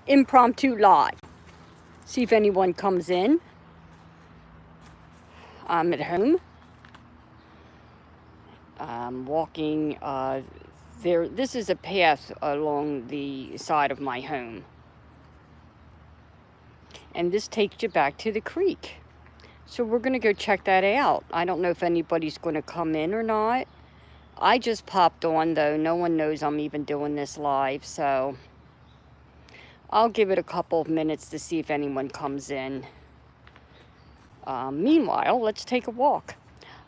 impromptu live. See if anyone comes in. I'm at home. I'm walking there. This is a path along the side of my home. And this takes you back to the creek. So we're going to go check that out. I don't know if anybody's going to come in or not. I just popped on though. No one knows I'm even doing this live, so I'll give it a couple of minutes to see if anyone comes in. Meanwhile, let's take a walk.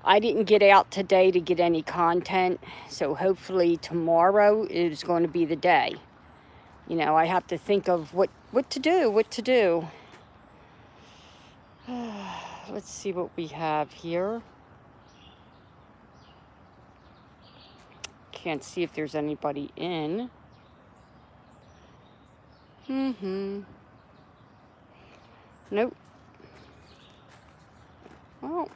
I didn't get out today to get any content, so hopefully tomorrow is going to be the day. You know, I have to think of what to do. Let's see what we have here. Can't see if there's anybody in. Nope. Well,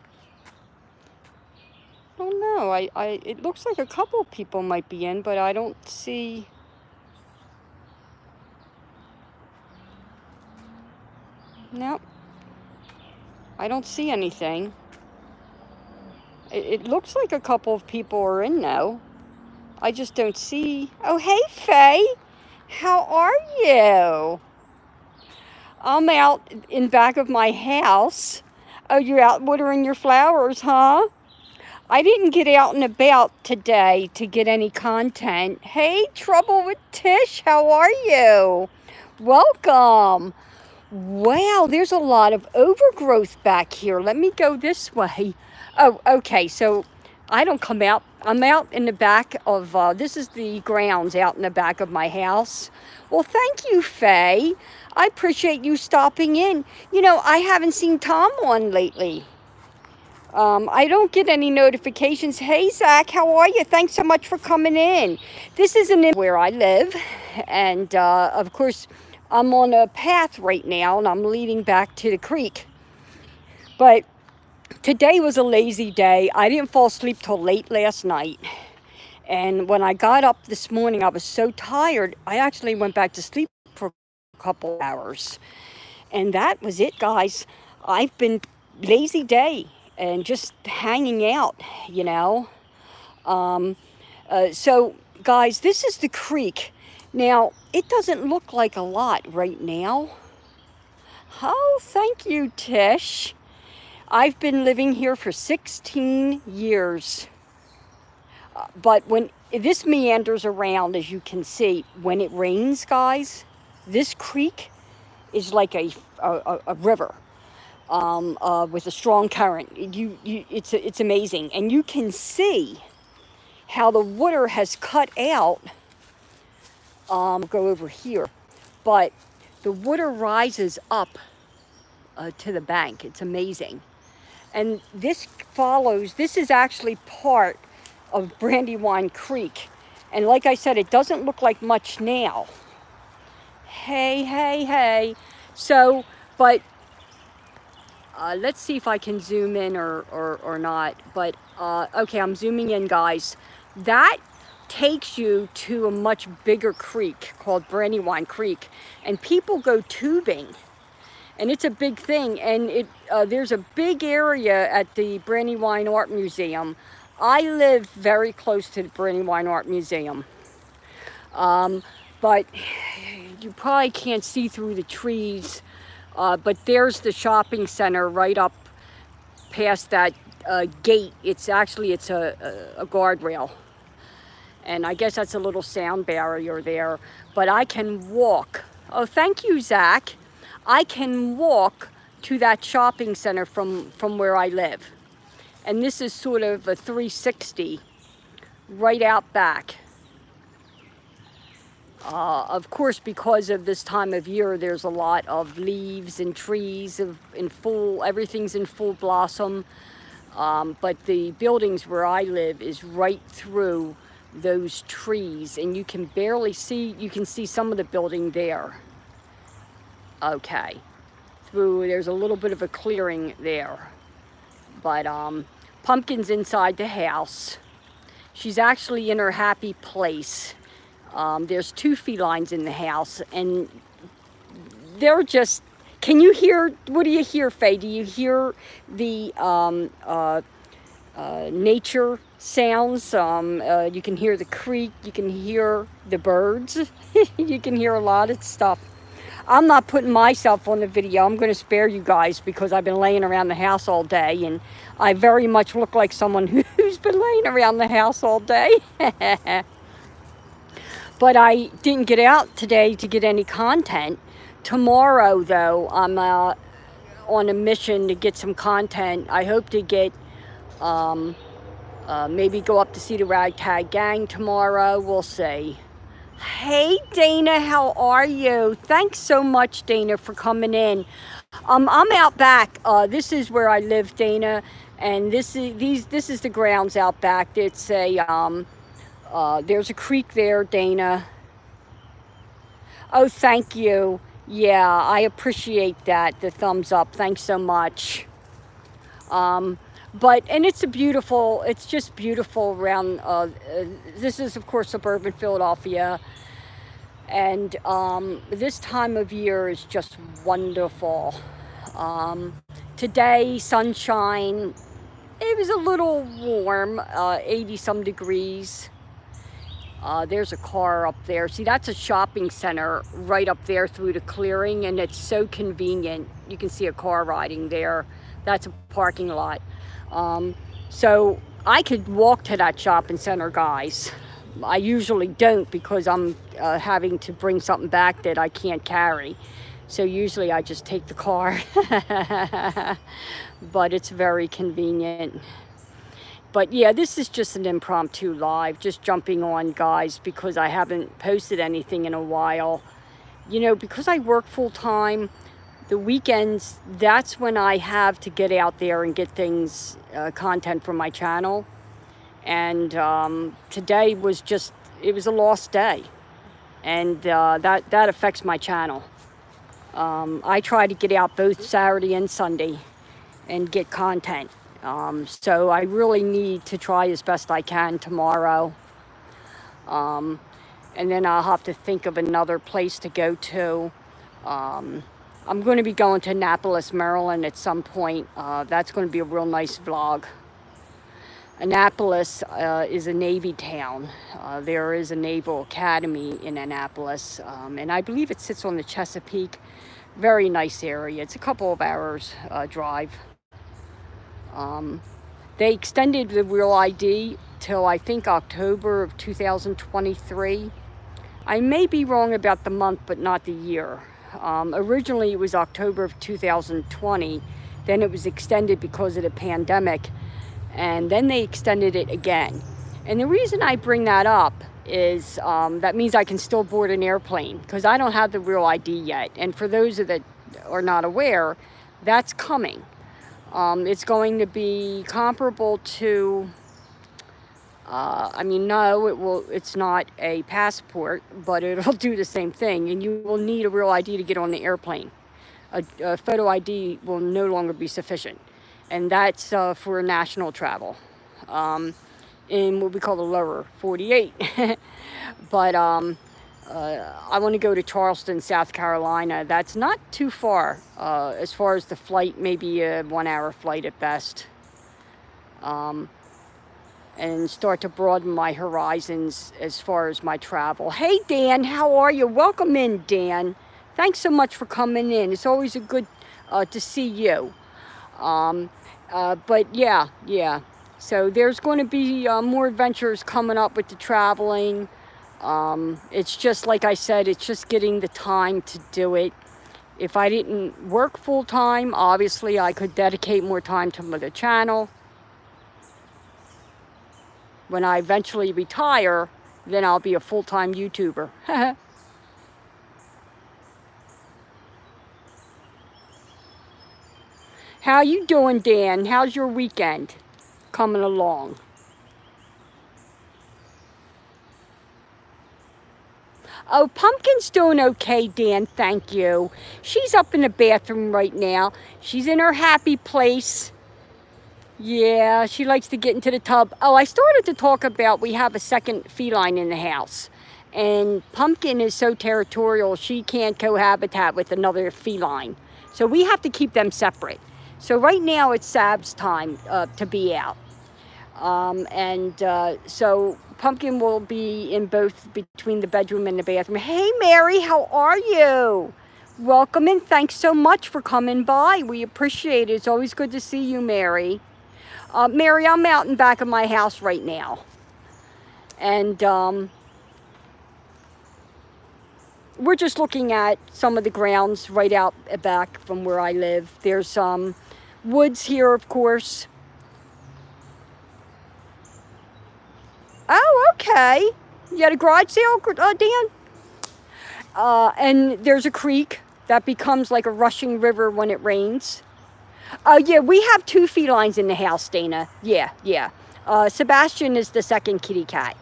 I don't know. It looks like a couple of people might be in, but I don't see. Nope. I don't see anything. It looks like a couple of people are in though. I just don't see. Oh, hey, Faye. How are you? I'm out in back of my house. Oh, you're out watering your flowers, huh? I didn't get out and about today to get any content. Hey, Trouble with Tish, how are you? Welcome. Wow, there's a lot of overgrowth back here. Let me go this way. Oh, okay, so I don't come out. I'm out in the back of, this is the grounds out in the back of my house. Well, thank you, Faye. I appreciate you stopping in. You know, I haven't seen Tom on lately. I don't get any notifications. Hey, Zach, how are you? Thanks so much for coming in. This isn't where I live. And, of course, I'm on a path right now, and I'm leading back to the creek. But today was a lazy day. I didn't fall asleep till late last night. And when I got up this morning, I was so tired, I actually went back to sleep for a couple hours. And that was it, guys. I've been lazy day and just hanging out, you know. So, guys, this is the creek. Now, it doesn't look like a lot right now. Oh, thank you, Tish. I've been living here for 16 years. But when this meanders around, as you can see, when it rains, guys, this creek is like a river with a strong current. It's amazing. And you can see how the water has cut out. Go over here. But the water rises up to the bank. It's amazing. And this is actually part of Brandywine Creek. And like I said, it doesn't look like much now. Hey. So, but let's see if I can zoom in or not. But, okay, I'm zooming in, guys. That takes you to a much bigger creek called Brandywine Creek. And people go tubing. And it's a big thing. And there's a big area at the Brandywine Art Museum. I live very close to the Brandywine Art Museum. But you probably can't see through the trees. But there's the shopping center right up past that gate. It's a guardrail. And I guess that's a little sound barrier there. But I can walk. Oh, thank you, Zach. I can walk to that shopping center from where I live. And this is sort of a 360 right out back. Of course, because of this time of year, there's a lot of leaves and trees everything's in full blossom. But the buildings where I live is right through those trees, and you can see some of the building there. Okay. There's a little bit of a clearing there. But Pumpkin's inside the house. She's actually in her happy place. There's 2 felines in the house, and they're just, can you hear, what do you hear, Faye? Do you hear the nature sounds? You can hear the creek, you can hear the birds, you can hear a lot of stuff. I'm not putting myself on the video. I'm going to spare you guys because I've been laying around the house all day, and I very much look like someone who's been laying around the house all day. But I didn't get out today to get any content. Tomorrow, though, I'm on a mission to get some content. I hope to get, maybe go up to see the Ragtag Gang tomorrow. We'll see. Hey, Dana, how are you? Thanks so much, Dana, for coming in. I'm out back. This is where I live, Dana, and this is the grounds out back. It's a there's a creek there, Dana. Oh, thank you. Yeah, I appreciate that. The thumbs up. Thanks so much. And it's just beautiful around, this is of course suburban Philadelphia, and this time of year is just wonderful. Today, sunshine, it was a little warm, 80 some degrees. There's a car up there. See, that's a shopping center right up there through the clearing, and it's so convenient. You can see a car riding there. That's a parking lot. So I could walk to that shopping center, guys. I usually don't because I'm having to bring something back that I can't carry. So usually I just take the car. But it's very convenient. But yeah, this is just an impromptu live, just jumping on, guys, because I haven't posted anything in a while. You know, because I work full time, the weekends, that's when I have to get out there and get things, content from my channel. And today was just, it was a lost day. And that affects my channel. I try to get out both Saturday and Sunday and get content. So I really need to try as best I can tomorrow. And then I'll have to think of another place to go to. I'm going to be going to Annapolis, Maryland at some point. That's going to be a real nice vlog. Annapolis is a Navy town. There is a Naval Academy in Annapolis, and I believe it sits on the Chesapeake. Very nice area. It's a couple of hours drive. They extended the Real ID till I think October of 2023. I may be wrong about the month, but not the year. Originally it was October of 2020, then it was extended because of the pandemic, and then they extended it again. And the reason I bring that up is that means I can still board an airplane because I don't have the Real ID yet. And for those that are not aware, that's coming. It's going to be comparable to, no, it's not a passport, but it'll do the same thing. And you will need a Real ID to get on the airplane. A photo ID will no longer be sufficient. And that's for national travel in what we call the lower 48. But I want to go to Charleston, South Carolina. That's not too far as far as the flight, maybe a 1 hour flight at best. And start to broaden my horizons as far as my travel. Hey, Dan, how are you? Welcome in, Dan. Thanks so much for coming in. It's always a good to see you. But yeah. So there's going to be more adventures coming up with the traveling. It's just, like I said, it's just getting the time to do it. If I didn't work full time, obviously I could dedicate more time to the channel. When I eventually retire, then I'll be a full-time YouTuber. How you doing, Dan? How's your weekend coming along? Oh, Pumpkin's doing okay, Dan, thank you. She's up in the bathroom right now. She's in her happy place. Yeah, she likes to get into the tub. Oh, I started to talk about we have a second feline in the house. And Pumpkin is so territorial, she can't cohabitate with another feline. So we have to keep them separate. So right now it's Sab's time to be out. So Pumpkin will be in both between the bedroom and the bathroom. Hey, Mary, how are you? Welcome and thanks so much for coming by. We appreciate it. It's always good to see you, Mary. Mary, I'm out in back of my house right now. And we're just looking at some of the grounds right out back from where I live. There's woods here, of course. Oh, okay. You had a garage sale, Dan? And there's a creek that becomes like a rushing river when it rains. Yeah, we have 2 felines in the house, Dana. Yeah. Sebastian is the second kitty cat.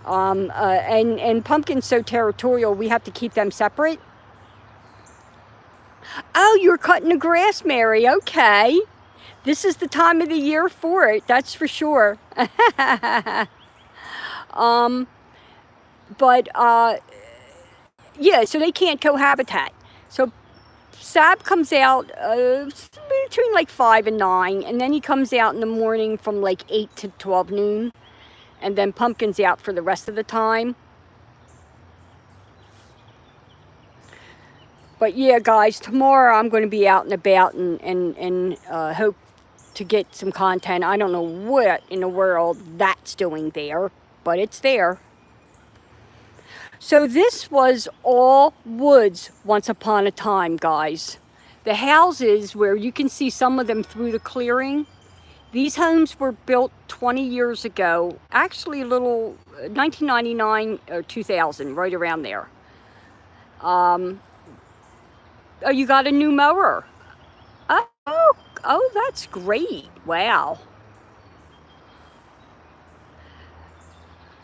And Pumpkin's so territorial, we have to keep them separate. Oh, you're cutting the grass, Mary. Okay. This is the time of the year for it, that's for sure. Yeah, so they can't cohabitate. So Sab comes out between like 5 and 9, and then he comes out in the morning from like 8 to 12 noon, and then Pumpkin's out for the rest of the time. But yeah, guys, tomorrow I'm going to be out and about and hope to get some content. I don't know what in the world that's doing there, but it's there. So this was all woods once upon a time, guys. The houses where you can see some of them through the clearing, these homes were built 20 years ago, actually a little 1999 or 2000, right around there. Oh, you got a new mower. Oh, that's great. Wow.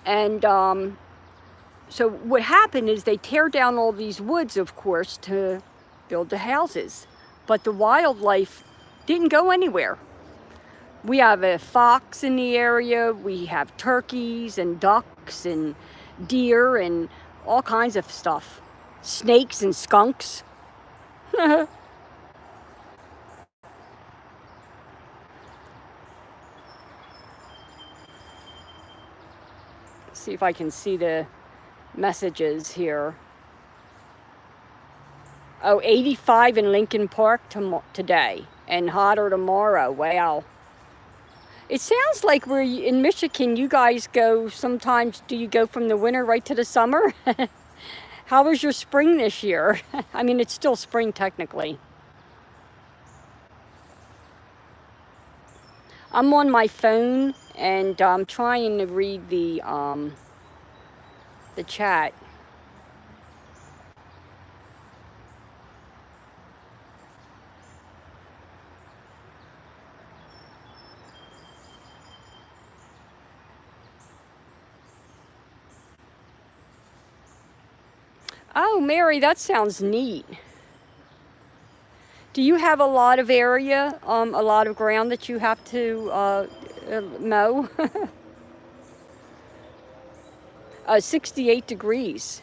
And so what happened is they tear down all these woods, of course, to build the houses. But the wildlife didn't go anywhere. We have a fox in the area. We have turkeys and ducks and deer and all kinds of stuff. Snakes and skunks. See if I can see the messages here. Oh, 85 in Lincoln Park today and hotter tomorrow. Wow. It sounds like we're in Michigan. You guys go sometimes, do you go from the winter right to the summer? How was your spring this year? I mean, it's still spring technically. I'm on my phone and I'm trying to read the chat. Oh, Mary, that sounds neat. Do you have a lot of area, a lot of ground that you have to mow? 68 degrees.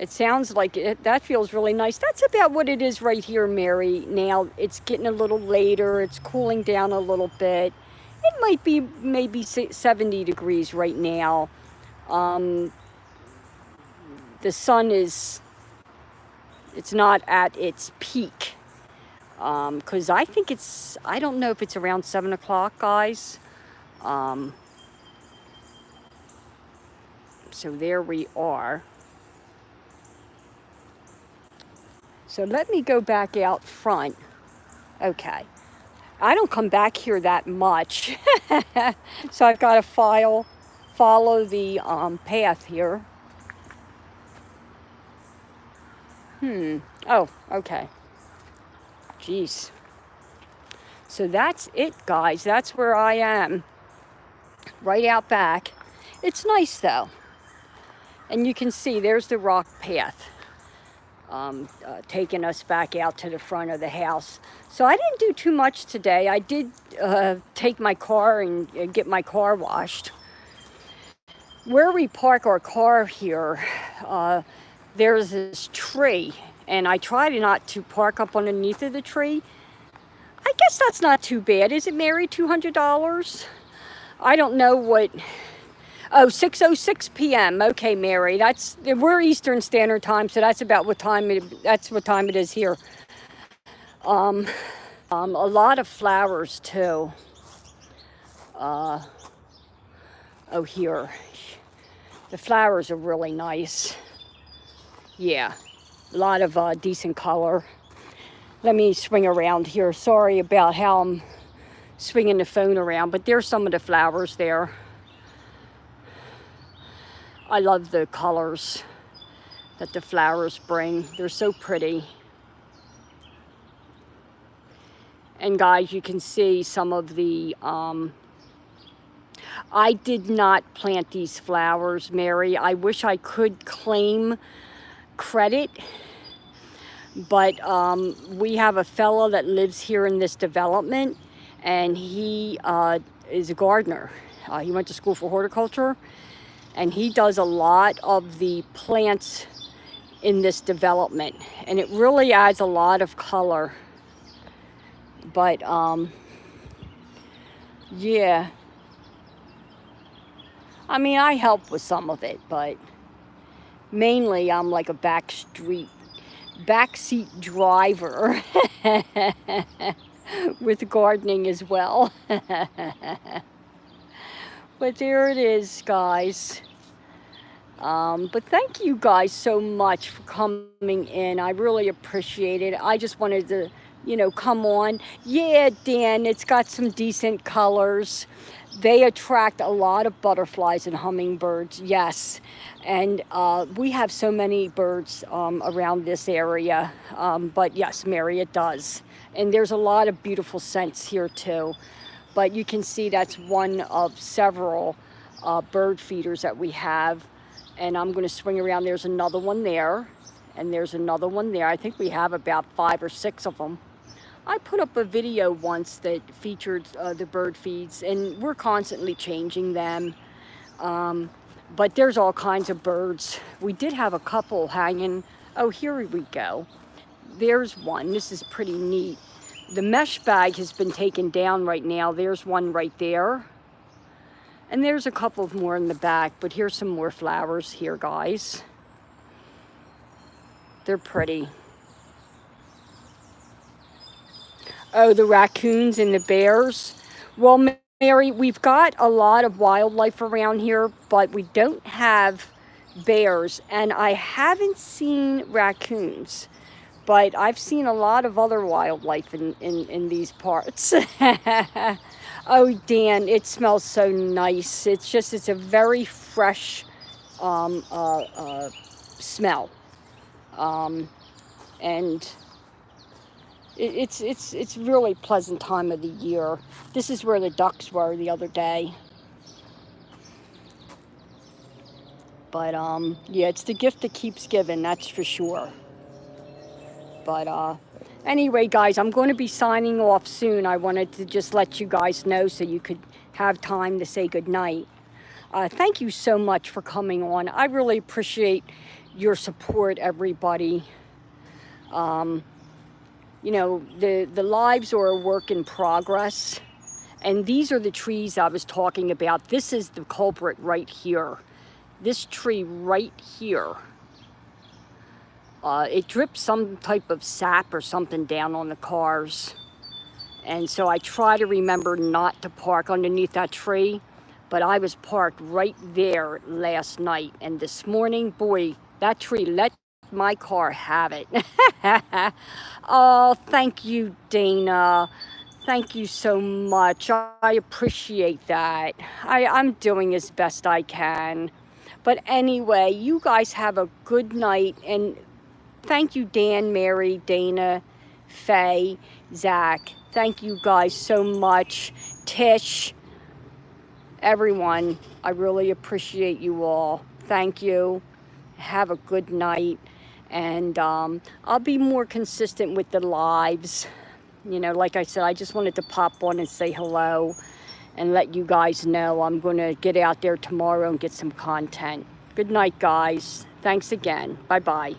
It sounds like it, that feels really nice. That's about what it is right here, Mary. Now it's getting a little later. It's cooling down a little bit. It might be maybe 70 degrees right now. The sun it's not at its peak. Because I think I don't know if it's around 7 o'clock, guys. So there we are. So let me go back out front. Okay. I don't come back here that much. So I've got to follow the path here. Oh, okay. Jeez. So that's it, guys. That's where I am. Right out back. It's nice, though. And you can see there's the rock path. Taking us back out to the front of the house. So I didn't do too much today. I did take my car and get my car washed. where we park our car here, there's this tree, and I try to not to park up underneath of the tree. I guess that's not too bad. Is it, Mary, $200? I don't know what. Oh, 6:06 p.m. Okay, Mary. We're Eastern Standard Time, so that's about what time it is here. A lot of flowers too. Oh, here. The flowers are really nice. Yeah, a lot of decent color. Let me swing around here. Sorry about how I'm swinging the phone around, but there's some of the flowers there. I love the colors that the flowers bring. They're so pretty. And guys, you can see some of the, I did not plant these flowers, Mary. I wish I could claim credit, but we have a fellow that lives here in this development, and he is a gardener. He went to school for horticulture, and he does a lot of the plants in this development, and it really adds a lot of color. But yeah, I mean, I help with some of it, but mainly I'm like a backseat driver with gardening as well. But there it is, guys. But thank you guys so much for coming in. I really appreciate it. I just wanted to, come on. Yeah, Dan, it's got some decent colors. They attract a lot of butterflies and hummingbirds, yes. And we have so many birds around this area. But yes, Mary, it does. And there's a lot of beautiful scents here too. But you can see that's one of several bird feeders that we have. And I'm going to swing around. There's another one there. And there's another one there. I think we have about 5 or 6 of them. I put up a video once that featured the bird feeds, and we're constantly changing them. But there's all kinds of birds. We did have a couple hanging. Oh, here we go. There's one. This is pretty neat. The mesh bag has been taken down right now. There's one right there. And there's a couple more in the back, but here's some more flowers here, guys. They're pretty. Oh, the raccoons and the bears. Well, Mary, we've got a lot of wildlife around here, but we don't have bears, and I haven't seen raccoons. But I've seen a lot of other wildlife in these parts. Oh, Dan, it smells so nice. It's a very fresh smell. And it's really pleasant time of the year. This is where the ducks were the other day. But yeah, it's the gift that keeps giving, that's for sure. But anyway, guys, I'm going to be signing off soon. I wanted to just let you guys know so you could have time to say goodnight. Thank you so much for coming on. I really appreciate your support, everybody. The lives are a work in progress. And these are the trees I was talking about. This is the culprit right here. This tree right here. It drips some type of sap or something down on the cars. And so I try to remember not to park underneath that tree, but I was parked right there last night. And this morning, boy, that tree let my car have it. Oh, thank you, Dana. Thank you so much. I appreciate that. I'm doing as best I can. But anyway, you guys have a good night, and thank you, Dan, Mary, Dana, Faye, Zach. Thank you guys so much. Tish, everyone, I really appreciate you all. Thank you. Have a good night. And I'll be more consistent with the lives. Like I said, I just wanted to pop on and say hello. and let you guys know I'm going to get out there tomorrow and get some content. Good night, guys. Thanks again. Bye-bye.